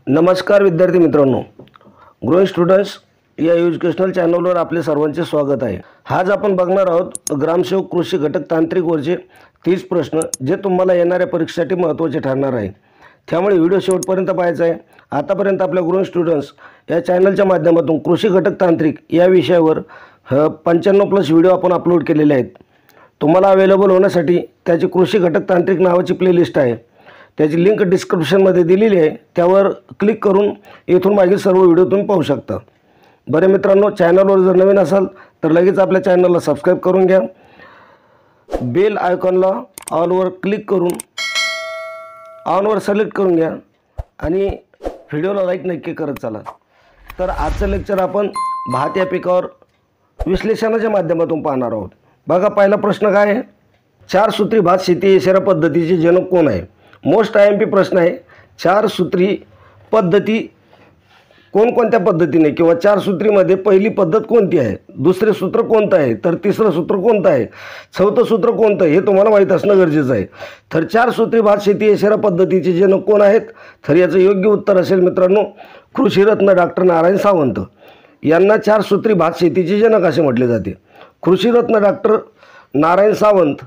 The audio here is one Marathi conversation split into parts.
नमस्कार विद्यार्थी मित्रांनो, ग्रोइंग स्टुडंट्स या एज्युकेशनल चॅनलवर आपले सर्वांचे स्वागत आहे। आज आपण बघणार आहोत ग्रामसेवक कृषी घटक तांत्रिक वरचे 30 प्रश्न जे तुम्हाला येणाऱ्या परीक्षेसाठी महत्त्वाचे ठरणार आहे। त्यामुळे व्हिडिओ शेवटपर्यंत पाहायचा आहे। आतापर्यंत आपल्या ग्रोइंग स्टुडंट्स या चॅनलच्या माध्यमातून कृषी घटक तांत्रिक या विषयावर 95+ व्हिडिओ आपण अपलोड केलेले आहेत। तुम्हाला अवेलेबल होण्यासाठी त्याची कृषी घटक तांत्रिक नावाची प्लेलिस्ट आहे, त्याची लिंक डिस्क्रिप्शनमध्ये दिलेली आहे, त्यावर क्लिक करून इथून मागील सर्व व्हिडिओ तुम्ही पाहू शकता। बरे मित्रांनो, चॅनलवर जर नवीन असाल तर लगेच आपल्या चॅनलला सबस्क्राइब करून घ्या, बेल आयकॉनला ऑलवर क्लिक करून ऑनवर सिलेक्ट करून घ्या आणि व्हिडिओला लाईक नक्की करत चला। तर आजचं लेक्चर आपण भात या पिकावर विश्लेषणाच्या माध्यमातून पाहणार आहोत। बघा, पहिला प्रश्न काय आहे, 4 सूत्री भात शेती इशारा पद्धतीचे जनक कोण आहे? मोस्ट IMP प्रश्न आहे। 4 सूत्री पद्धती कोणकोणत्या पद्धतीने किंवा 4 सूत्रीमध्ये पहिली पद्धत कोणती आहे, दुसरे सूत्र कोणतं आहे, तर तिसरं सूत्र कोणतं आहे, चौथं सूत्र कोणतं आहे, हे तुम्हाला माहीत असणं गरजेचं आहे। तर 4 सूत्री भात शेती इशारा पद्धतीचे जनक कोण आहेत? तर याचं योग्य उत्तर असेल मित्रांनो, कृषीरत्न डॉक्टर नारायण सावंत यांना 4 सूत्री भात शेतीचे जनक असे म्हटले जाते। कृषीरत्न डॉक्टर नारायण सावंत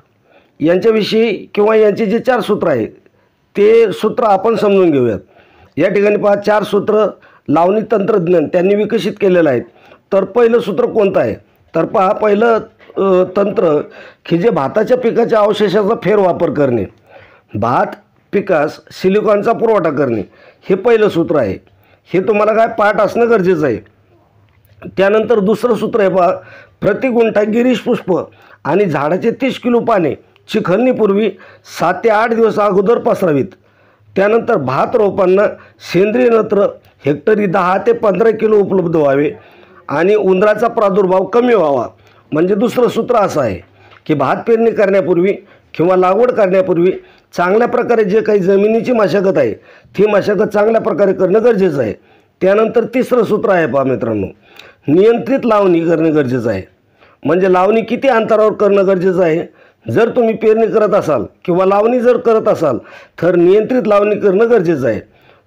यांच्याविषयी किंवा यांचे जे 4 सूत्र आहे ते सूत्र आपण समजून घेऊयात। या ठिकाणी पहा, 4 सूत्र लावणी तंत्रज्ञान त्यांनी विकसित केलेलं आहे। तर पहिलं सूत्र कोणतं आहे? तर पहा, पहिलं तंत्र की जे भाताच्या पिकाच्या अवशेषाचा फेरवापर करणे, भात पिकास सिलिकॉनचा पुरवठा करणे, हे पहिलं सूत्र आहे। हे तुम्हाला काय पाठ असणं गरजेचं आहे। त्यानंतर दुसरं सूत्र आहे पहा, प्रति गुंठा गिरीश पुष्प आणि झाडाचे 30 किलो पाने चिखलणीपूर्वी 7 ते 8 दिवस अगोदर पसरावीत। त्यानंतर भात रोपांना सेंद्रिय नत्र हेक्टरी 10 ते 15 किलो उपलब्ध व्हावे आणि उंदराचा प्रादुर्भाव कमी व्हावा। म्हणजे दुसरं सूत्र असं आहे की भात पेरणी करण्यापूर्वी किंवा लागवड करण्यापूर्वी चांगल्या प्रकारे जे काही जमिनीची मशागत आहे ती मशागत चांगल्या प्रकारे करणं गरजेचं आहे। त्यानंतर तिसरं सूत्र आहे पहा मित्रांनो, नियंत्रित लावणी करणे गरजेचं आहे। म्हणजे लावणी किती अंतरावर करणं गरजेचं आहे? जर तुम्ही पेरणी करत असाल किंवा लावणी जर करत असाल तर नियंत्रित लावणी करणं गरजेचं आहे।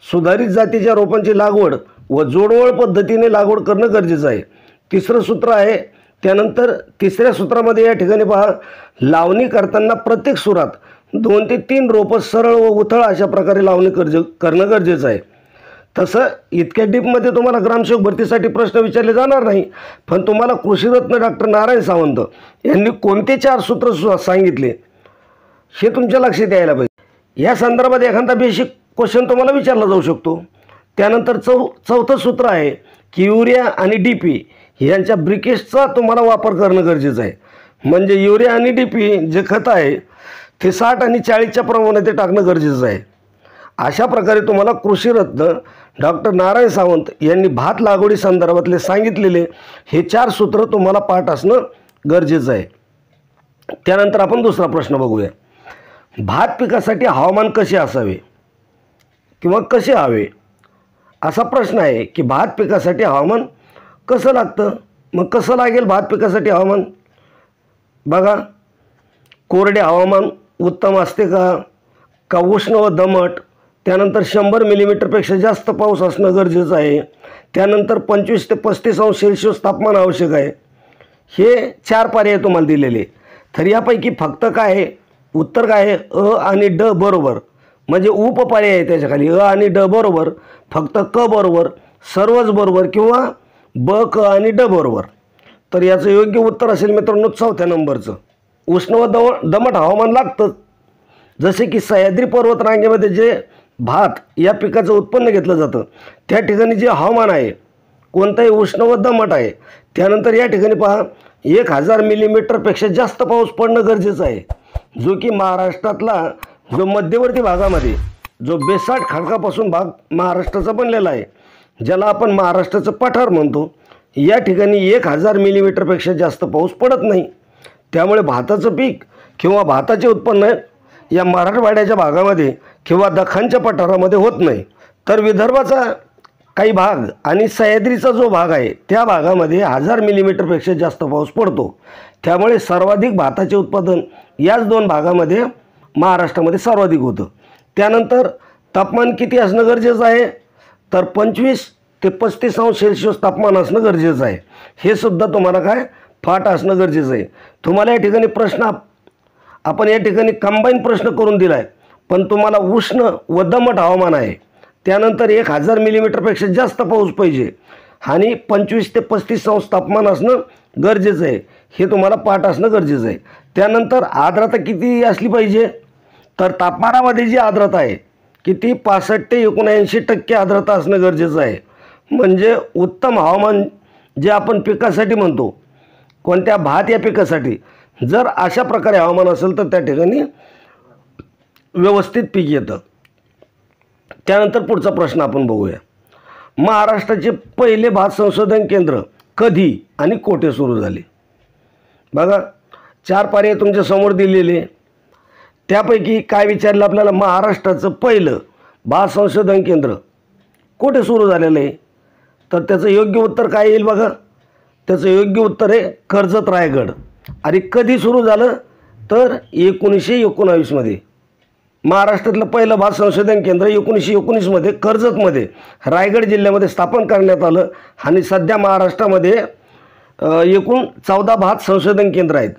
सुधारित जातीच्या रोपांची लागवड व जोडवळ पद्धतीने लागवड करणं गरजेचं आहे। तिसरं सूत्र आहे। त्यानंतर तिसऱ्या सूत्रामध्ये या ठिकाणी पहा, लावणी करताना प्रत्येक सुरात 2 ते 3 रोपं सरळ व उथळ अशा प्रकारे लावणी करणं गरजेचं आहे। तसं इतक्या डीपमध्ये तुम्हाला ग्रामसेवक भरतीसाठी प्रश्न विचारले जाणार नाही, पण तुम्हाला कृषीरत्न डॉक्टर नारायण सावंत यांनी कोणते 4 सूत्र सांगितले हे तुमच्या लक्षात यायला पाहिजे। या संदर्भात एखादा बेसिक क्वेश्चन तुम्हाला विचारला जाऊ शकतो। त्यानंतर चौथं सूत्र आहे की युरिया आणि DP यांच्या ब्रिकेट्सचा तुम्हाला वापर करणं गरजेचं आहे। म्हणजे युरिया आणि DP जे खत आहे ते 60 आणि 40च्या प्रमाणात ते टाकणं गरजेचं आहे। अशा प्रकारे तुम्हाला कृषीरत्न डॉक्टर नारायण सावंत यांनी भात लागवडी संदर्भातले सांगितलेले हे 4 सूत्र तुम्हाला पाठ असणं गरजेचं आहे। त्यानंतर आपण दुसरा प्रश्न बघूया, भात पिकासाठी हवामान कसे असावे किंवा कसे हवे, असा प्रश्न आहे की भात पिकासाठी हवामान कसं लागतं? मग कसं लागेल भात पिकासाठी हवामान? बघा, कोरडे हवामान उत्तम असते का उष्ण व दमट? त्यानंतर 100 मिलीमीटरपेक्षा जास्त पाऊस असणं गरजेचं आहे। त्यानंतर 25 ते 35 अंश सेल्सिअस तापमान आवश्यक आहे। हे 4 पर्याय तुम्हाला दिलेले। तर यापैकी फक्त काय आहे उत्तर काय आहे? अ आणि ड बरोबर, म्हणजे उपपर्याय आहे त्याच्या खाली, अ आणि ड बरोबर, फक्त क बरोबर, सर्वच बरोबर किंवा ब, क आणि ड बरोबर। तर याचं योग्य उत्तर असेल मित्रांनो 4थ्या नंबरचं, उष्ण व दमट हवामान लागतं। जसे की सह्याद्री पर्वत रांगेमध्ये जे भात या पिकाचं उत्पन्न घेतलं जातं त्या ठिकाणी जे हवामान आहे कोणतंही उष्ण व दमट आहे। त्यानंतर या ठिकाणी पहा, 1000 मिलीमीटरपेक्षा जास्त पाऊस पडणं गरजेचं आहे, जो की महाराष्ट्रातला जो मध्यवर्ती भागामध्ये जो बेसाट खडकापासून भाग महाराष्ट्राचा बनलेला आहे, ज्याला आपण महाराष्ट्राचं पठार म्हणतो, या ठिकाणी 1000 मिलीमीटरपेक्षा जास्त पाऊस पडत नाही। त्यामुळे भाताचं पीक किंवा भाताचे उत्पन्न या मराठवाड्याच्या भागामध्ये किंवा दख्खनच्या पठारामध्ये होत नाही। तर विदर्भाचा काही भाग आणि सह्याद्रीचा जो भाग आहे त्या भागामध्ये 1000 मिलीमीटरपेक्षा जास्त पाऊस पडतो। त्यामुळे सर्वाधिक भाताचे उत्पादन याच 2 भागामध्ये महाराष्ट्रामध्ये सर्वाधिक होतं। त्यानंतर तापमान किती असणं गरजेचं आहे? तर 25 ते 35 अंश सेल्सिअस तापमान असणं गरजेचं आहे. हे सुद्धा तुम्हाला काय पाठ असणं गरजेचं आहे. तुम्हाला या ठिकाणी प्रश्न आपण या ठिकाणी कंबाईन प्रश्न करून दिला आहे, पण तुम्हाला उष्ण व दमट हवामान आहे, त्यानंतर 1000 मिलीमीटरपेक्षा जास्त पाऊस पाहिजे आणि 25 ते 35 अंश तापमान असणं गरजेचं आहे. हे तुम्हाला पाठ असणं गरजेचं आहे. त्यानंतर आर्द्रता किती असली पाहिजे, तर तापमानामध्ये जी आर्द्रता आहे किती 65 ते 79% आर्द्रता असणं गरजेचं आहे. म्हणजे उत्तम हवामान जे आपण पिकासाठी म्हणतो, कोणत्या भात या पिकासाठी जर अशा प्रकारे हवामान असेल तर त्या ठिकाणी व्यवस्थित पीक येतं. त्यानंतर पुढचा प्रश्न आपण बघूया. महाराष्ट्राचे पहिले भात संशोधन केंद्र कधी आणि कोठे सुरू झाले? बघा 4 पर्याय तुमच्या समोर दिलेले, त्यापैकी काय विचारलं आपल्याला? महाराष्ट्राचं पहिलं भात संशोधन केंद्र कोठे सुरू झालेलं आहे? तर त्याचं योग्य उत्तर काय येईल बघा. त्याचं योग्य उत्तर आहे कर्जत रायगड. आणि कधी सुरू झालं तर 1919 मध्ये. महाराष्ट्रातलं पहिलं भात संशोधन केंद्र 1919 कर्जतमध्ये रायगड जिल्ह्यामध्ये स्थापन करण्यात आलं. आणि सध्या महाराष्ट्रामध्ये एकूण 14 भात संशोधन केंद्र आहेत.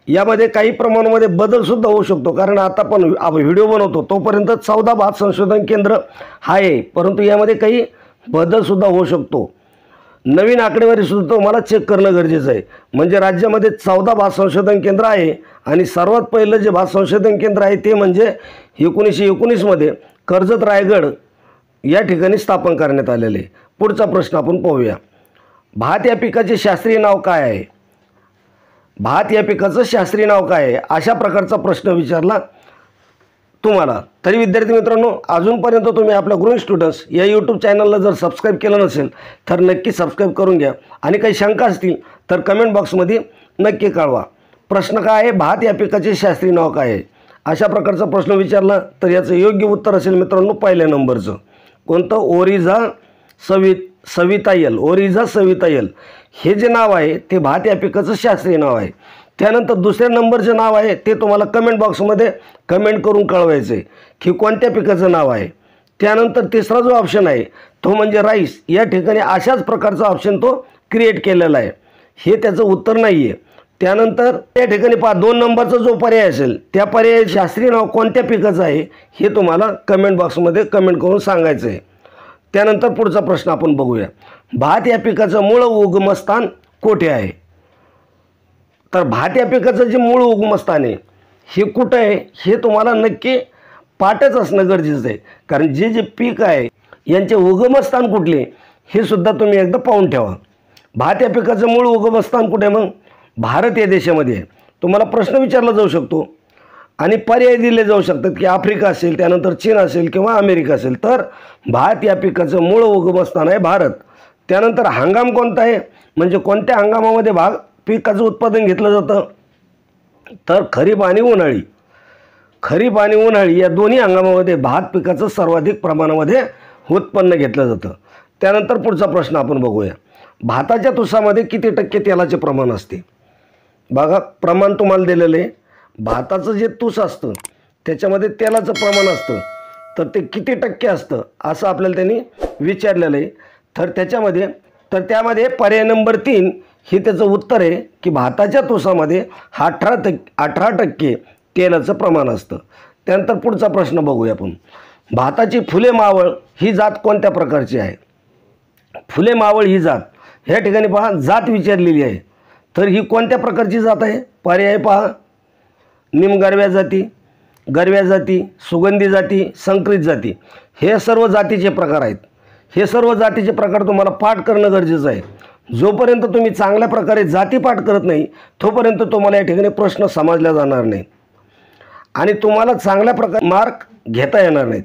यामध्ये काही प्रमाणामध्ये बदलसुद्धा होऊ शकतो, कारण आता आपण व्हिडिओ बनवतो तोपर्यंत 14 भात संशोधन केंद्र आहे, परंतु यामध्ये काही बदलसुद्धा होऊ शकतो. नवीन आकडेवारीसुद्धा तुम्हाला चेक करणं गरजेचं आहे. म्हणजे राज्यामध्ये 14 भात संशोधन केंद्र आहे आणि सर्वात पहिलं जे भात संशोधन केंद्र आहे ते म्हणजे 1919 कर्जत रायगड या ठिकाणी स्थापन करण्यात आलेले. पुढचा प्रश्न आपण पाहूया. भात या पिकाचे शास्त्रीय नाव काय आहे? भात या पिकाचं शास्त्रीय नाव काय आहे? अशा प्रकारचा प्रश्न विचारला तुम्हाला. तरी विद्यार्थी मित्रांनो, अजूनपर्यंत तुम्ही आपल्या ग्रोइंग स्टुडंट्स या यूट्यूब चॅनलला जर सबस्क्राईब केलं नसेल तर नक्की सबस्क्राईब करून घ्या. आणि काही शंका असतील तर कमेंट बॉक्समध्ये नक्की कळवा. प्रश्न काय आहे? भात या पिकाचे शास्त्रीय नाव काय आहे? अशा प्रकारचा प्रश्न विचारला तर याचं योग्य उत्तर असेल मित्रांनो पहिल्या नंबरचं. कोणतं? ओरिझा सवितायल. ओरिझा सवितायल हे जे नाव आहे ते भात या पिकाचं शास्त्रीय नाव आहे. त्यानंतर दुसऱ्या नंबरचं नाव आहे ते तुम्हाला कमेंट बॉक्समध्ये कमेंट करून कळवायचं आहे की कोणत्या पिकाचं नाव आहे. त्यानंतर तिसरा जो ऑप्शन आहे तो म्हणजे राईस. या ठिकाणी अशाच प्रकारचा ऑप्शन तो क्रिएट केलेला आहे, हे त्याचं उत्तर नाही आहे. त्यानंतर त्या ठिकाणी 2 नंबरचा जो पर्याय असेल त्या पर्याय शास्त्रीय नाव कोणत्या पिकाचं आहे हे तुम्हाला कमेंट बॉक्समध्ये कमेंट करून सांगायचं आहे. त्यानंतर पुढचा प्रश्न आपण बघूया. भात या पिकाचं मूळ उगमस्थान कोठे आहे? तर भात या पिकाचं जे मूळ उगमस्थान आहे हे कुठं आहे हे तुम्हाला नक्की पाठच असणं गरजेचं आहे. कारण जे जे पीक आहे यांचे उगमस्थान कुठले हे सुद्धा तुम्ही एकदा पाहून ठेवा. भात या पिकाचं मूळ उगमस्थान कुठे? मग भारत या देशामध्ये आहे. तुम्हाला प्रश्न विचारला जाऊ शकतो आणि पर्याय दिले जाऊ शकतात की आफ्रिका असेल, त्यानंतर चीन असेल किंवा अमेरिका असेल. तर भात या पिकाचं मूळ उगमस्थान आहे भारत. त्यानंतर हंगाम कोणता आहे, म्हणजे कोणत्या हंगामामध्ये पिकाचं उत्पादन घेतलं जातं? तर खरीप आणि उन्हाळी. खरीप आणि उन्हाळी या दोन्ही हंगामामध्ये भात पिकाचं सर्वाधिक प्रमाणामध्ये उत्पन्न घेतलं जातं. त्यानंतर पुढचा प्रश्न आपण बघूया. भाताच्या तुसामध्ये किती टक्के तेलाचे प्रमाण असते? बघा प्रमाण तुम्हाला दिलेलं आहे. भाताचं जे तूस असतं त्याच्यामध्ये तेलाचं प्रमाण असतं, तर ते किती टक्के असतं असं आपल्याला त्यांनी विचारलेलं आहे. तर त्यामध्ये पर्याय नंबर 3 हे त्याचं उत्तर आहे की भाताच्या तुसामध्ये 18% तेलाचं प्रमाण असतं. त्यानंतर पुढचा प्रश्न बघूया आपण. भाताची फुले मावळ ही जात कोणत्या प्रकारची आहे? फुले मावळ ही जात ह्या ठिकाणी पहा जात विचारलेली आहे. तर ही कोणत्या प्रकारची जात आहे? पर्याय पहा. निमगरव्या जाती, गरव्या जाती, सुगंधी जाती, संकरित जाती. हे सर्व जातीचे प्रकार आहेत. हे सर्व जातीचे प्रकार तुम्हाला पाठ करणं गरजेचं आहे. जोपर्यंत तुम्ही चांगल्या प्रकारे जाती पाठ करत नाही तोपर्यंत तुम्हाला या ठिकाणी प्रश्न समजला जाणार नाही आणि तुम्हाला चांगल्या प्रकारे मार्क घेता येणार नाहीत.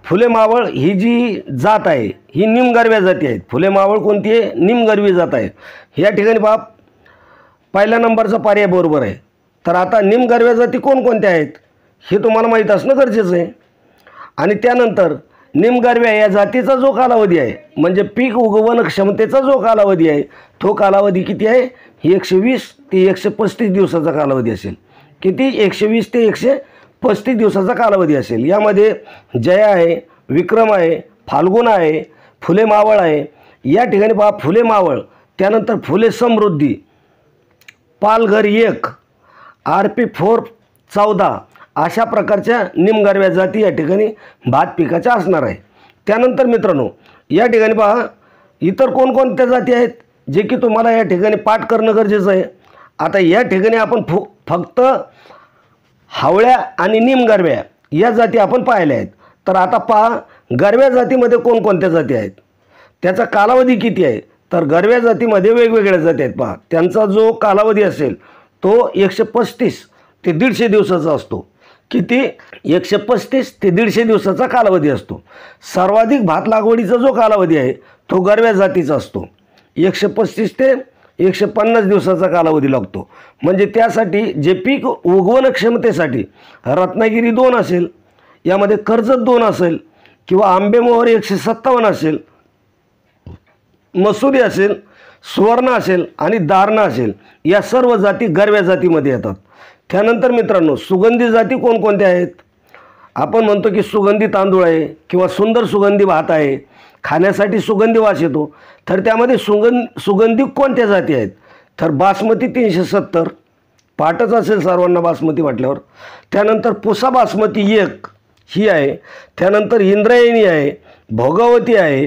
फुले मावळ ही जी जात आहे ही निमगरव्या जाती आहेत. फुले मावळ कोणती आहे? निमगरवी जात आहे. या ठिकाणी बाप पहिल्या नंबरचा पर्याय बरोबर आहे. तर आता निमगरव्या जाती कोणकोणत्या आहेत हे तुम्हाला माहीत असणं गरजेचं आहे. आणि त्यानंतर निमगरव्या या जातीचा जो कालावधी आहे म्हणजे पीक उगवण क्षमतेचा जो कालावधी आहे तो कालावधी किती आहे? 120 ते 135 दिवसाचा कालावधी असेल. किती? 120 ते 135 दिवसाचा कालावधी असेल. यामध्ये जया आहे, विक्रम आहे, फाल्गुन आहे, फुले मावळ आहे. या ठिकाणी पहा फुले मावळ, त्यानंतर फुले समृद्धी, पालघर 1, RP 4 14 अशा प्रकारच्या निमगारव्या जाती या ठिकाणी भात पिकाच्या असणार आहे. त्यानंतर मित्रांनो या ठिकाणी पहा इतर कोणकोणत्या जाती आहेत जे की तुम्हाला या ठिकाणी पाठ करणं गरजेचं आहे. आता या ठिकाणी आपण फक्त हावळ्या आणि निमगारव्या या जाती आपण पाहिल्या आहेत. तर आता पहा गारव्या जातीमध्ये कोणकोणत्या जाती आहेत, त्याचा कालावधी किती आहे. तर गारव्या जातीमध्ये वेगवेगळ्या जाती आहेत. पहा त्यांचा जो कालावधी असेल तो 135 ते 150 दिवसाचा असतो. किती? 135 ते 150 दिवसाचा कालावधी असतो. सर्वाधिक भात लागवडीचा जो कालावधी आहे तो गारव्या जातीचा असतो. 135 ते 150 दिवसाचा कालावधी लागतो. म्हणजे त्यासाठी जे पीक उगवण क्षमतेसाठी रत्नागिरी 2 असेल, यामध्ये कर्जत 2 असेल, किंवा आंबेमोहर 157 असेल, मसुरी असेल, सुवर्ण असेल आणि दारणा असेल, या सर्व जाती गारव्या जातीमध्ये येतात. त्यानंतर मित्रांनो सुगंधी जाती कोणकोणत्या आहेत. आपण म्हणतो की सुगंधी तांदूळ आहे किंवा सुंदर सुगंधी भात आहे, खाण्यासाठी सुगंधी वास येतो. तर त्यामध्ये सुगंधी कोणत्या जाती आहेत. तर बासमती 370 पाटच असेल सर्वांना बासमती म्हटल्यावर. त्यानंतर पुसा बासमती 1 ही आहे. त्यानंतर इंद्रायणी आहे, भोगावती आहे,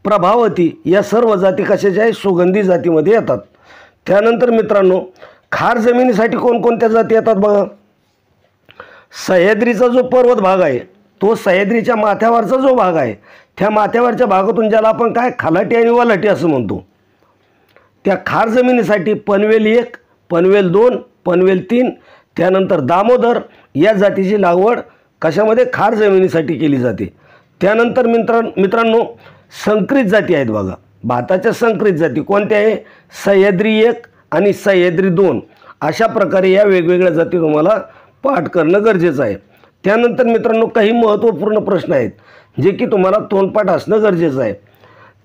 प्रभावती, या सर्व जाती कशाच्या आहे, सुगंधी जातीमध्ये येतात. त्यानंतर मित्रांनो खार जमिनीसाठी कोणकोणत्या जाती येतात बघा. सह्याद्रीचा जो पर्वत भाग आहे तो सह्याद्रीच्या माथ्यावरचा जो भाग आहे त्या माथ्यावरच्या भागातून ज्याला आपण काय खलाटी आणि वलाटी असं म्हणतो, त्या खार जमिनीसाठी पनवेल 1, पनवेल 2, पनवेल 3, त्यानंतर दामोदर या जातीची लागवड कशामध्ये, खार जमिनीसाठी केली जाते. त्यानंतर मित्रांनो संकरित जाती आहेत बघा. भाताच्या संकरित जाती कोणत्या आहे, सह्याद्री 1 आणि सह्याद्री 2 अशा प्रकारे या वेगवेगळ्या जाती तुम्हाला पाठ करणं गरजेचं आहे. त्यानंतर मित्रांनो काही महत्त्वपूर्ण प्रश्न आहेत जे की तुम्हाला तोंडपाठ असणं गरजेचं आहे.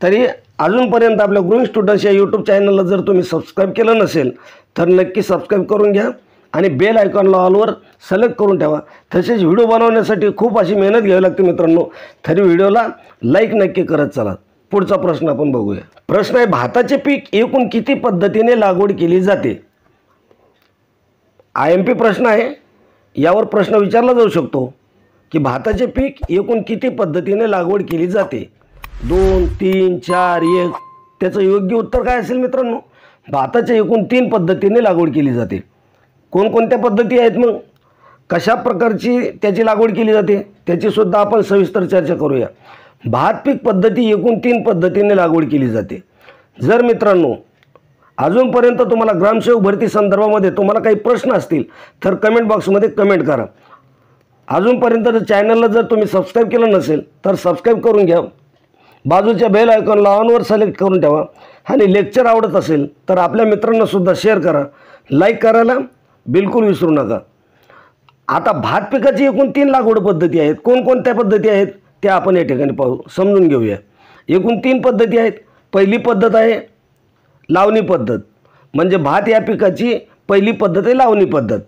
तरी अजूनपर्यंत आपल्या ग्रोइंग स्टुडंट्स या यूट्यूब चॅनलला जर तुम्ही सबस्क्राईब केलं नसेल तर नक्की सबस्क्राईब करून घ्या आणि बेल आयकॉनला ऑलवर सिलेक्ट करून ठेवा. तसेच व्हिडिओ बनवण्यासाठी खूप अशी मेहनत घ्यावी लागते मित्रांनो, तरी व्हिडिओला लाईक नक्की करत चला. पुढचा प्रश्न आपण बघूया. प्रश्न आहे भाताचे पीक एकूण किती पद्धतीने लागवड केली जाते. IMP प्रश्न आहे. यावर प्रश्न विचारला जाऊ शकतो की भाताचे पीक एकूण किती पद्धतीने लागवड केली जाते. 2, 3, 4, 1. त्याचं योग्य उत्तर काय असेल मित्रांनो, भाताच्या एकूण 3 पद्धतीने लागवड केली जाते. कोणकोणत्या पद्धती आहेत मग, कशा प्रकारची त्याची लागवड केली जाते त्याचीसुद्धा आपण सविस्तर चर्चा करूया. भात पीक पद्धती एकूण 3 पद्धतीने लागवड केली जाते. जर मित्रांनो अजूनपर्यंत तुम्हाला ग्रामसेवक भरती संदर्भामध्ये तुम्हाला काही प्रश्न असतील तर कमेंट बॉक्समध्ये कमेंट करा. अजूनपर्यंत चॅनलला जर तुम्ही सबस्क्राईब केलं नसेल तर सबस्क्राईब करून घ्या. बाजूच्या बेल आयकॉनला ऑनवर सिलेक्ट करून ठेवा. आणि लेक्चर आवडत असेल तर आपल्या मित्रांनासुद्धा शेअर करा. लाईक करायला बिलकुल विसरू नका. आता भात पिकाची एकूण 3 लागवड पद्धती आहेत. कोणकोणत्या पद्धती आहेत त्या आपण या ठिकाणी पाहू, समजून घेऊया. एकूण 3 पद्धती आहेत. पहिली पद्धत आहे लावणी पद्धत, म्हणजे भात या पिकाची पहिली पद्धत आहे लावणी पद्धत.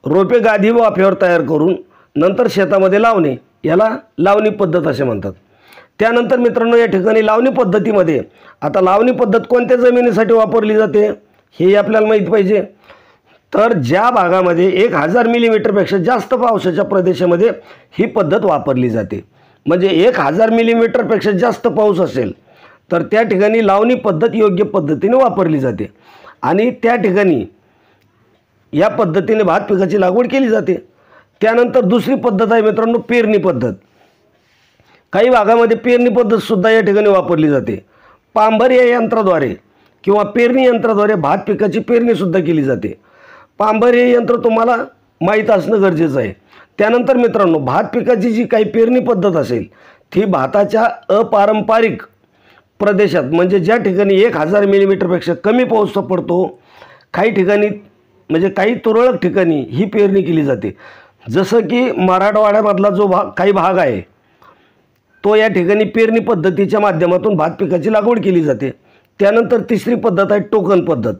रोपे गादी वाफेवर तयार करून नंतर शेतामध्ये लावणे याला लावणी पद्धत असे म्हणतात. त्यानंतर मित्रांनो या ठिकाणी लावणी पद्धतीमध्ये आता लावणी पद्धत कोणत्या जमिनीसाठी वापरली जाते हे आपल्याला माहीत पाहिजे. तर ज्या भागामध्ये 1000 मिलीमीटरपेक्षा जास्त पावसाच्या प्रदेशामध्ये ही पद्धत वापरली जाते. म्हणजे 1000 मिलीमीटरपेक्षा जास्त पाऊस असेल तर त्या ठिकाणी लावणी पद्धत योग्य पद्धतीने वापरली जाते आणि त्या ठिकाणी या पद्धतीने भात पिकाची लागवड केली जाते. त्यानंतर दुसरी पद्धत आहे मित्रांनो पेरणी पद्धत. काही भागामध्ये पेरणी पद्धतसुद्धा या ठिकाणी वापरली जाते. पांभर या यंत्राद्वारे किंवा पेरणी यंत्राद्वारे भात पिकाची पेरणीसुद्धा केली जाते. पांभर हे यंत्र तुम्हाला माहीत असणं गरजेचं आहे. त्यानंतर मित्रांनो भात पिकाची जी काही पेरणी पद्धत असेल ती भाताच्या अपारंपरिक प्रदेशात, म्हणजे ज्या ठिकाणी 1000 मिलीमीटरपेक्षा कमी पाऊस पडतो, काही ठिकाणी म्हणजे काही तुरळक ठिकाणी ही पेरणी केली जाते. जसं की मराठवाड्यामधला जो काही भाग आहे तो या ठिकाणी पेरणी पद्धतीच्या माध्यमातून भात पिकाची लागवड केली जाते. त्यानंतर तिसरी पद्धत आहे टोकन पद्धत.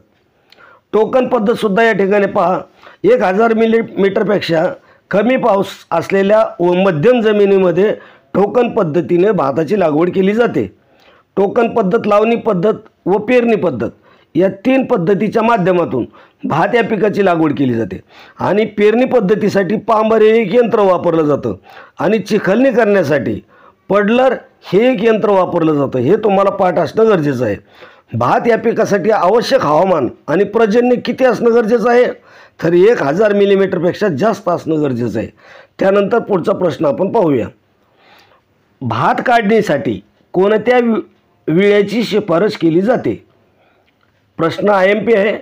टोकन पद्धतसुद्धा या ठिकाणी पहा 1000 मिलीमीटरपेक्षा कमी पाऊस असलेल्या व मध्यम जमिनीमध्ये टोकन पद्धतीने भाताची लागवड केली जाते. टोकन पद्धत, लावणी पद्धत व पेरणी पद्धत या 3 पद्धतीच्या माध्यमातून भात या पिकाची लागवड केली जाते. आणि पेरणी पद्धतीसाठी पांबर हे एक यंत्र वापरलं जातं आणि चिखलणी करण्यासाठी पडलर हे एक यंत्र वापरलं जातं. हे तुम्हाला पाठ असणं गरजेचं आहे. भात या पिकासाठी आवश्यक हवामान आणि पर्जन्य किती असणं गरजेचं आहे? तर 1000 मिलीमीटरपेक्षा जास्त असणं गरजेचं आहे. त्यानंतर पुढचा प्रश्न आपण पाहूया. भात काढणीसाठी कोणत्या विळ्याची शिफारस केली जाते? प्रश्न IMP आहे.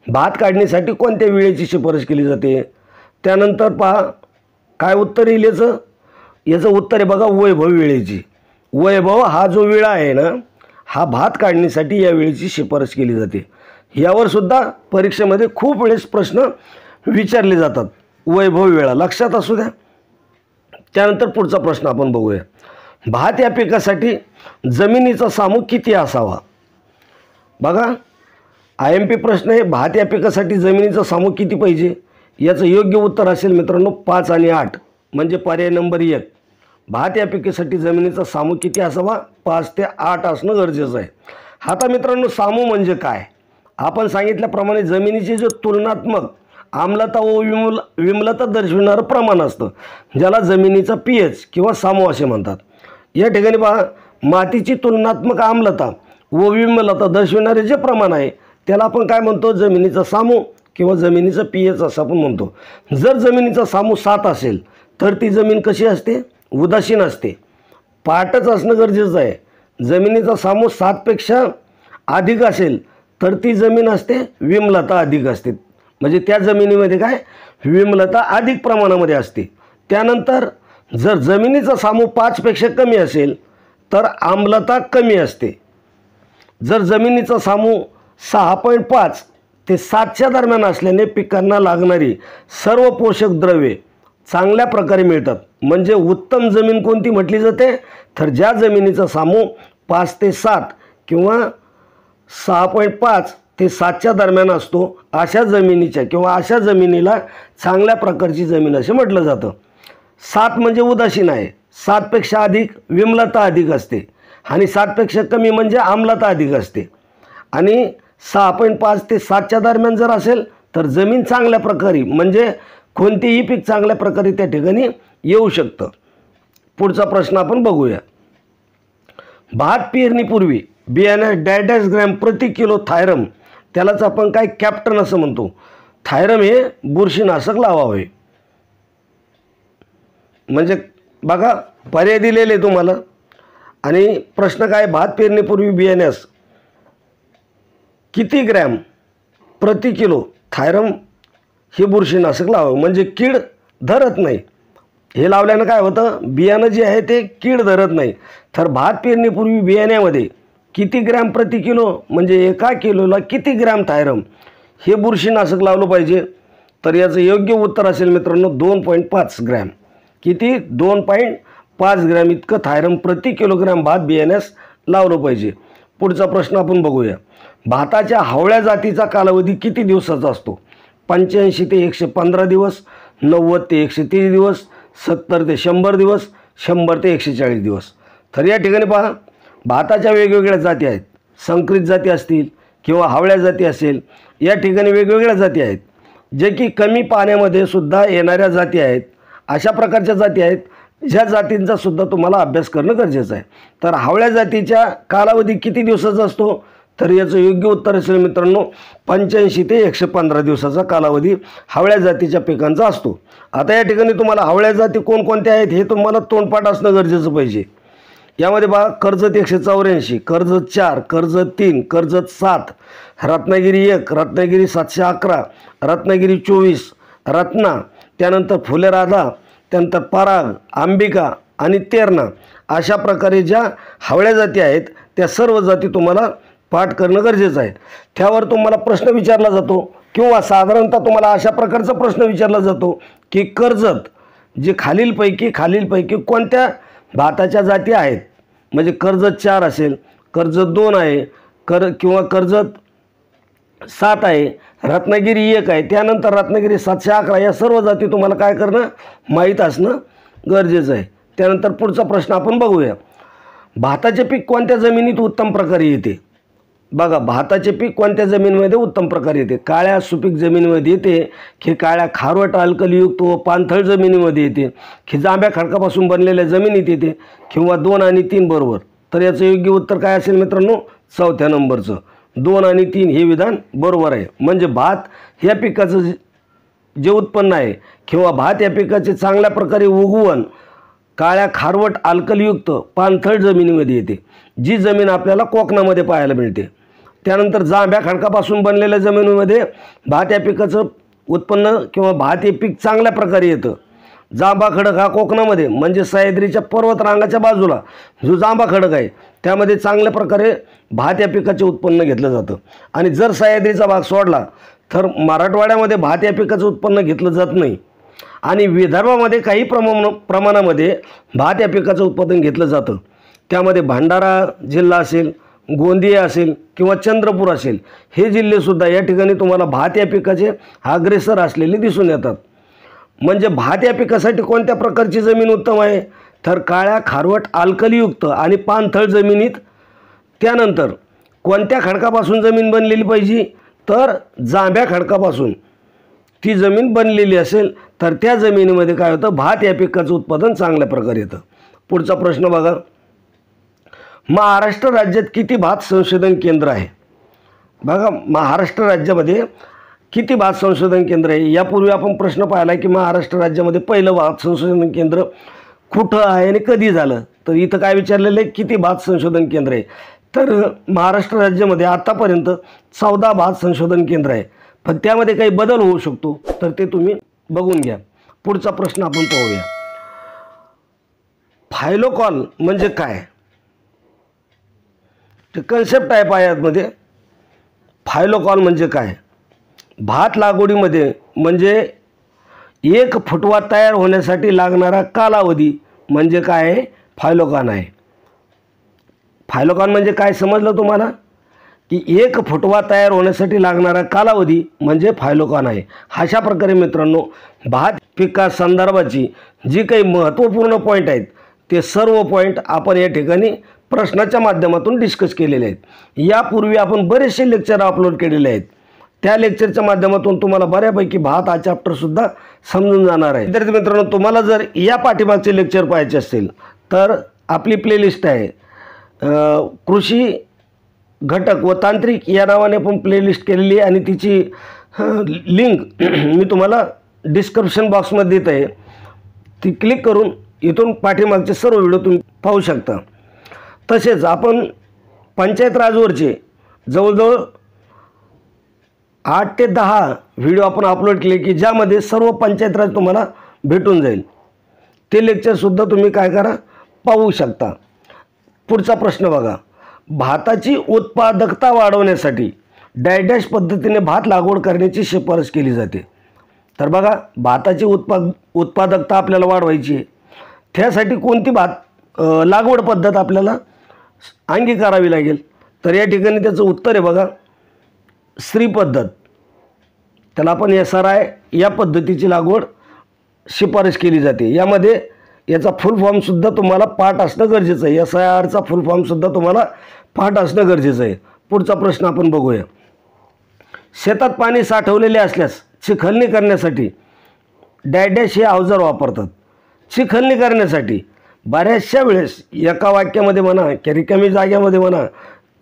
भात काढणीसाठी कोणत्या विळ्याची शिफारस केली जाते? त्यानंतर पहा काय उत्तर येईल याचं उत्तर आहे बघा, वैभव विळेची. वैभव हा जो विळा आहे ना, हा भात काढणीसाठी या वेळेची शिफारस केली जाते. यावर सुद्धा परीक्षेमध्ये खूप वेळेस प्रश्न विचारले जातात. वैभव विळा लक्षात असू द्या. त्यानंतर पुढचा प्रश्न आपण बघूया. भात या पिकासाठी जमिनीचा सामूहिक किती असावा? बघा IMP प्रश्न आहे. भात या पिकासाठी जमिनीचा सामूहिक किती पाहिजे? याचं योग्य उत्तर असेल मित्रांनो 5 आणि 8, म्हणजे पर्याय नंबर 1. भात या पिकासाठी जमिनीचा सामूहिक किती असावा? 5 ते 8 असणं गरजेचं आहे. आता मित्रांनो, सामू म्हणजे काय? आपण सांगितल्याप्रमाणे जमिनीची जो तुलनात्मक आम्लता व विम्लता दर्शविणारं प्रमाण असतं, ज्याला जमिनीचा pH किंवा सामू असे म्हणतात. या ठिकाणी पहा, मातीची तुलनात्मक आम्लता व विम्लता दर्शविणारे जे प्रमाण आहे त्याला आपण काय म्हणतो? जमिनीचा सामू किंवा जमिनीचा pH असं आपण म्हणतो. जर जमिनीचा सामू 7 असेल तर ती जमीन कशी असते? उदासीन असते. पाटच असणं गरजेचं आहे. जमिनीचा सामू 7 पेक्षा अधिक असेल तर ती जमीन असते विम्लता अधिक असते, म्हणजे त्या जमिनीमध्ये काय विम्लता अधिक प्रमाणामध्ये असते. त्यानंतर जर जमिनीचा सामू 5 पेक्षा कमी असेल तर आम्लता कमी असते. जर जमिनीचा सामू 6.5 ते 7च्या दरम्यान असल्याने पिकांना लागणारी सर्व पोषक द्रव्ये चांगल्या प्रकारे मिळतात. म्हणजे उत्तम जमीन कोणती म्हटली जाते? तर ज्या जमिनीचा सामू 5 ते 7 किंवा 6.5 ते 7च्या दरम्यान असतो, अशा जमिनीच्या किंवा अशा जमिनीला चांगल्या प्रकारची जमीन असे म्हटलं जातं. 7 म्हणजे उदासीन आहे. 7 पेक्षा अधिक विम्लता अधिक असते आणि 7 पेक्षा कमी म्हणजे आम्लता अधिक असते. आणि 6.5 ते 7च्या दरम्यान जर असेल तर जमीन चांगल्या प्रकारे, म्हणजे कोणतेही पीक चांगल्या प्रकारे त्या ठिकाणी येऊ शकतं. पुढचा प्रश्न आपण बघूया. भात पेरणीपूर्वी बियाणे डॅश ग्रॅम प्रति किलो थायरम, त्यालाच आपण काय कॅप्टन असं म्हणतो, थायरम हे बुरशीनाशक लावावे. म्हणजे बघा पर्याय दिलेले तुम्हाला. आणि प्रश्न काय? भात पेरणीपूर्वी बियाण्यास किती ग्रॅम प्रति किलो थायरम हे बुरशीनाशक लावावे, म्हणजे कीड धरत नाही. हे लावल्यानं काय होतं? बियाणं जे आहे ते कीड धरत नाही. तर भात पेरणीपूर्वी बियाण्यामध्ये किती ग्रॅम प्रति किलो, म्हणजे एका किलोला किती ग्रॅम थायरम हे बुरशीनाशक लावलं पाहिजे? तर याचं योग्य उत्तर असेल मित्रांनो 2.5 ग्रॅम. किती? 2.5 ग्रॅम इतकं थायरम प्रति किलोग्रॅम भात बियाण्यास लावलं पाहिजे. पुढचा प्रश्न आपण बघूया. भाताच्या हवळ्या जातीचा कालावधी किती दिवसाचा असतो? 85 ते 115 दिवस, 90 ते 130 दिवस, 70 ते 100 दिवस, 100 ते 140 दिवस. तर या ठिकाणी पहा, भाताच्या वेगवेगळ्या जाती आहेत. संकरित जाती असतील किंवा हवळ्या जाती असेल, या ठिकाणी वेगवेगळ्या जाती आहेत, जे की कमी पाण्यामध्ये सुद्धा येणाऱ्या जाती आहेत. अशा प्रकारच्या जाती आहेत ज्या जातींचा सुद्धा तुम्हाला अभ्यास करणं गरजेचं आहे. तर हवळ्या जातीच्या कालावधी किती दिवसाचा असतो? तर याचं योग्य उत्तर असेल मित्रांनो 85 ते 115 दिवसाचा कालावधी हवळ्या जातीच्या पिकांचा असतो. आता या ठिकाणी तुम्हाला हवळ्या जाती कोणकोणत्या आहेत हे तुम्हाला तोंडपाठ असणं गरजेचं पाहिजे. यामध्ये बघा, कर्जत 184, कर्जत 4, कर्जत 3, कर्जत 7, रत्नागिरी 1, रत्नागिरी 711, रत्नागिरी 24, रत्ना, त्यानंतर फुलेराधा, त्यानंतर पराग, अंबिका आणि तेरणा, अशा प्रकारे ज्या हवळ्या जाती आहेत त्या सर्व जाती तुम्हाला पाठ करणं गरजेचं आहे. त्यावर तुम्हाला प्रश्न विचारला जातो किंवा साधारणतः तुम्हाला अशा प्रकारचा प्रश्न विचारला जातो की कर्जत जे खालीलपैकी कोणत्या भाताच्या जाती आहेत? म्हणजे कर्जत 4 असेल, कर्जत 2 आहे, किंवा कर्जत 7 आहे, रत्नागिरी 1 आहे, त्यानंतर रत्नागिरी 711, या सर्व जाती तुम्हाला काय करणं माहीत असणं गरजेचं आहे. त्यानंतर पुढचा प्रश्न आपण बघूया. भाताचे पीक कोणत्या जमिनीत उत्तम प्रकारे येते? बघा, भाताचे पीक कोणत्या जमिनीमध्ये उत्तम प्रकारे येते? काळ्या सुपीक जमिनीमध्ये येते की काळ्या खारवट अल्कलीयुक्त व पाणथळ जमिनीमध्ये येते की जांभ्या खडकापासून बनलेल्या जमिनीत येते किंवा 2 आणि 3 बरोबर? तर याचं योग्य उत्तर काय असेल मित्रांनो? चौथ्या नंबरचं 2 आणि 3 हे विधान बरोबर आहे. म्हणजे भात या पिकाचं जे उत्पन्न आहे किंवा भात या पिकाचे चांगल्या प्रकारे उगवण काळ्या खारवट अल्कलीयुक्त पाणथळ जमिनीमध्ये येते, जी जमीन आपल्याला कोकणामध्ये पाहायला मिळते. त्यानंतर जांभ्या खडकापासून बनलेल्या जमिनीमध्ये भात या पिकाचं उत्पन्न किंवा भात हे पीक चांगल्या प्रकारे येतं. जांभा खडक हा कोकणामध्ये म्हणजे सह्याद्रीच्या पर्वतरांगाच्या बाजूला जो जांभा खडक आहे त्यामध्ये चांगल्या प्रकारे भात या पिकाचे उत्पन्न घेतलं जातं. आणि जर सह्याद्रीचा भाग सोडला तर मराठवाड्यामध्ये भात या पिकाचं उत्पन्न घेतलं जात नाही. आणि विदर्भामध्ये काही प्रमाणामध्ये भात या पिकाचं उत्पादन घेतलं जातं. त्यामध्ये भंडारा जिल्हा असेल, गोंदिया असेल किंवा चंद्रपूर असेल, हे जिल्हेसुद्धा या ठिकाणी तुम्हाला भात या पिकाचे अग्रेसर असलेले दिसून येतात. म्हणजे भात या पिकासाठी कोणत्या प्रकारची जमीन उत्तम आहे? तर काळ्या खारवट अल्कलीयुक्त आणि पाणथळ जमिनीत. त्यानंतर कोणत्या खडकापासून जमीन बनलेली पाहिजे? तर जांभ्या खडकापासून ती जमीन बनलेली असेल तर त्या जमिनीमध्ये काय होतं? भात या पिकाचं उत्पादन चांगल्या प्रकारे येतं. पुढचा प्रश्न बघा, महाराष्ट्र राज्यात किती भात संशोधन केंद्र आहे? बघा, महाराष्ट्र राज्यामध्ये किती भात संशोधन केंद्र आहे? यापूर्वी आपण प्रश्न पाहिला की महाराष्ट्र राज्यामध्ये पहिलं भात संशोधन केंद्र कुठं आहे आणि कधी झालं. तर इथं काय विचारलेलं आहे? किती भात संशोधन केंद्र आहे? तर महाराष्ट्र राज्यामध्ये आतापर्यंत 14 भात संशोधन केंद्र आहे. पण त्यामध्ये काही बदल होऊ शकतो, तर ते तुम्ही बघून घ्या. पुढचा प्रश्न आपण पाहूया. फायलोकॉल म्हणजे काय? ते कन्सेप्ट आहे पायामध्ये. फायलोकॉल म्हणजे काय? भात लागवडीमध्ये म्हणजे 1 फुटवा तयार होण्यासाठी लागणारा कालावधी म्हणजे काय आहे? फायलोकॉन आहे. फायलोकॉन म्हणजे काय समजलं तुम्हाला? की 1 फुटवा तयार होण्यासाठी लागणारा कालावधी म्हणजे फायलोकॉन आहे. अशा प्रकारे मित्रांनो, भात पिका संदर्भाची जी काही महत्त्वपूर्ण पॉईंट आहेत ते सर्व पॉईंट आपण या ठिकाणी प्रश्नाच्या माध्यमातून डिस्कस केलेले आहेत. यापूर्वी आपण बरेचसे लेक्चर अपलोड केलेले आहेत. त्या लेक्चरच्या माध्यमातून तुम्हाला बऱ्यापैकी भात हा चॅप्टरसुद्धा समजून जाणार आहे. विद्यार्थी मित्रांनो, तुम्हाला जर या पाठीमागचे लेक्चर पाहायचे असतील तर आपली प्लेलिस्ट आहे, कृषी घटक व तांत्रिक या नावाने आपण प्लेलिस्ट केलेली आहे आणि तिची लिंक मी तुम्हाला डिस्क्रिप्शन बॉक्समध्ये देत आहे. ती क्लिक करून इथून पाठीमागचे सर्व व्हिडिओ तुम्ही पाहू शकता. तसेच आपण पंचायत राजवरचे जवळजवळ 8 ते 10 व्हिडिओ आपण अपलोड केले की ज्यामध्ये सर्व पंचायत राज तुम्हाला भेटून जाईल. ते लेक्चरसुद्धा तुम्ही काय करा, पाहू शकता. पुढचा प्रश्न बघा, भाताची उत्पादकता वाढवण्यासाठी डॅश पद्धतीने भात लागवड करण्याची शिफारस केली जाते. तर बघा, भाताची उत्पादकता आपल्याला वाढवायची आहे, त्यासाठी कोणती भात लागवड पद्धत आपल्याला अंगीकारावी लागेल? तर या ठिकाणी त्याचं उत्तर आहे बघा, श्री पद्धत. त्याला आपण SRI या पद्धतीची लागवड शिफारस केली जाते. यामध्ये याचा फुल फॉर्मसुद्धा तुम्हाला पाठ असणं गरजेचं आहे. SIRचा फुल फॉर्मसुद्धा तुम्हाला पाठ असणं गरजेचं आहे. पुढचा प्रश्न आपण बघूया. शेतात पाणी साठवलेले असल्यास चिखलणी करण्यासाठी डॅश हे अवजार वापरतात. चिखलणी करण्यासाठी बऱ्याचशा वेळेस एका वाक्यामध्ये म्हणा की रिकामी जाग्यामध्ये म्हणा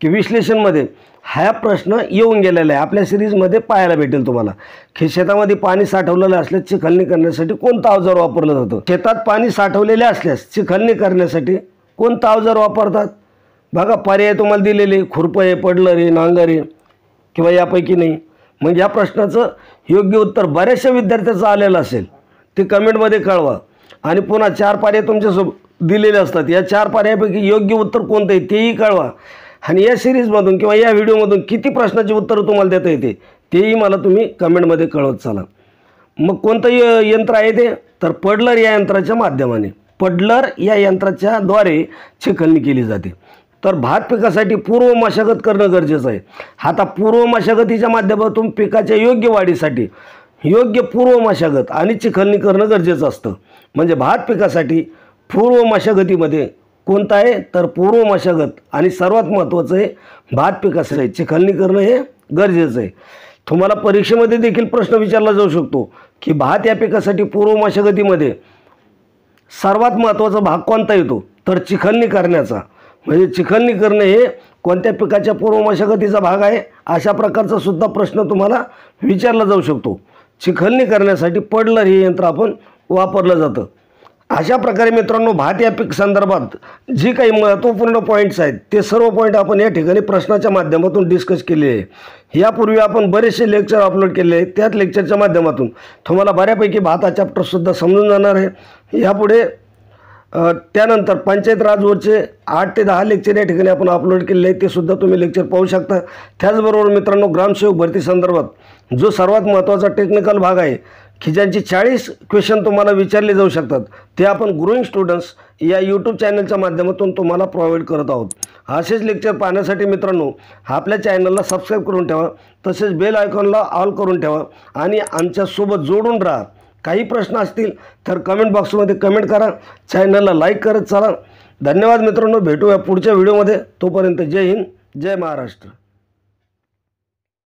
की विश्लेषणमध्ये हा प्रश्न येऊन गेलेला आहे. आपल्या सिरीजमध्ये पाहायला भेटेल तुम्हाला की शेतामध्ये पाणी साठवलेलं असल्यास चिखलणी करण्यासाठी कोणतं अवजार वापरलं जातं? शेतात पाणी साठवलेले असल्यास चिखलणी करण्यासाठी कोणतं अवजार वापरतात? बघा, पर्याय तुम्हाला दिलेले, खुरपं आहे, पडलर आहे, नांगर आहे किंवा यापैकी नाही. मग या प्रश्नाचं योग्य उत्तर बऱ्याचशा विद्यार्थ्याचं आलेलं असेल, ते कमेंटमध्ये कळवा. आणि पुन्हा 4 पर्याय तुमच्यासोबत दिलेले असतात, या 4 पर्यायापैकी योग्य उत्तर कोणतं आहे तेही कळवा. आणि या सिरीजमधून किंवा या व्हिडिओमधून किती प्रश्नाची उत्तरं तुम्हाला देता येते तेही मला तुम्ही कमेंटमध्ये कळवत चला. मग कोणतं यंत्र आहे ते? तर पडलर या यंत्राच्या माध्यमाने, पडलर या यंत्राच्या द्वारे चिखलणी केली जाते. तर भात पिकासाठी पूर्व मशागत करणं गरजेचं आहे. आता पूर्व मशागतीच्या माध्यमातून पिकाच्या योग्य वाढीसाठी योग्य पूर्व मशागत आणि चिखलणी करणं गरजेचं असतं. म्हणजे भात पिकासाठी पूर्व मशागतीमध्ये कोणता आहे तर पूर्व मशागत, आणि सर्वात महत्त्वाचं आहे भात पिकासाठी चिखलणी करणं हे गरजेचं आहे. तुम्हाला परीक्षेमध्ये देखील प्रश्न विचारला जाऊ शकतो की भात या पिकासाठी पूर्व मशागतीमध्ये सर्वात महत्त्वाचा भाग कोणता येतो तर चिखलणी करण्याचा. म्हणजे चिखलणी करणे हे कोणत्या पिकाच्या पूर्व मशागतीचा भाग आहे अशा प्रकारचा सुद्धा प्रश्न तुम्हाला विचारला जाऊ शकतो. चिखलणी करण्यासाठी पडलर हे यंत्र आपण वापरलं जातं. अशा प्रकारे मित्रांनो भात या पीक संदर्भात जी काही महत्त्वपूर्ण पॉईंट्स आहेत ते सर्व पॉईंट आपण या ठिकाणी प्रश्नाच्या माध्यमातून डिस्कस केले आहे. यापूर्वी आपण बरेचसे लेक्चर अपलोड केले आहेत. त्याच लेक्चरच्या माध्यमातून तुम्हाला बऱ्यापैकी भात हा चॅप्टरसुद्धा समजून जाणार आहे. यापुढे त्यानंतर पंचायत राजवरचे 8 ते 10 लेक्चर या ठिकाणी आपण अपलोड केले आहेत, ते सुद्धा तुम्ही लेक्चर पाहू शकता. त्याचबरोबर मित्रांनो ग्रामसेवक भरती संदर्भात जो सर्वात महत्त्वाचा टेक्निकल भाग आहे की ज्यांची 40 क्वेश्चन तुम्हाला विचारले जाऊ शकतात ते आपण ग्रोईंग स्टुडंट्स या यूट्यूब चॅनलच्या माध्यमातून तुम्हाला प्रोव्हाइड करत आहोत. असेच लेक्चर पाहण्यासाठी मित्रांनो आपल्या चॅनलला सबस्क्राईब करून ठेवा, तसेच बेल आयकॉनला ऑल करून ठेवा आणि आमच्यासोबत जोडून राहा. काही प्रश्न असतील तर कमेंट बॉक्समध्ये कमेंट करा, चॅनलला लाईक करत चला. धन्यवाद मित्रांनो, भेटूया पुढच्या व्हिडिओमध्ये. तोपर्यंत जय हिंद, जय महाराष्ट्र.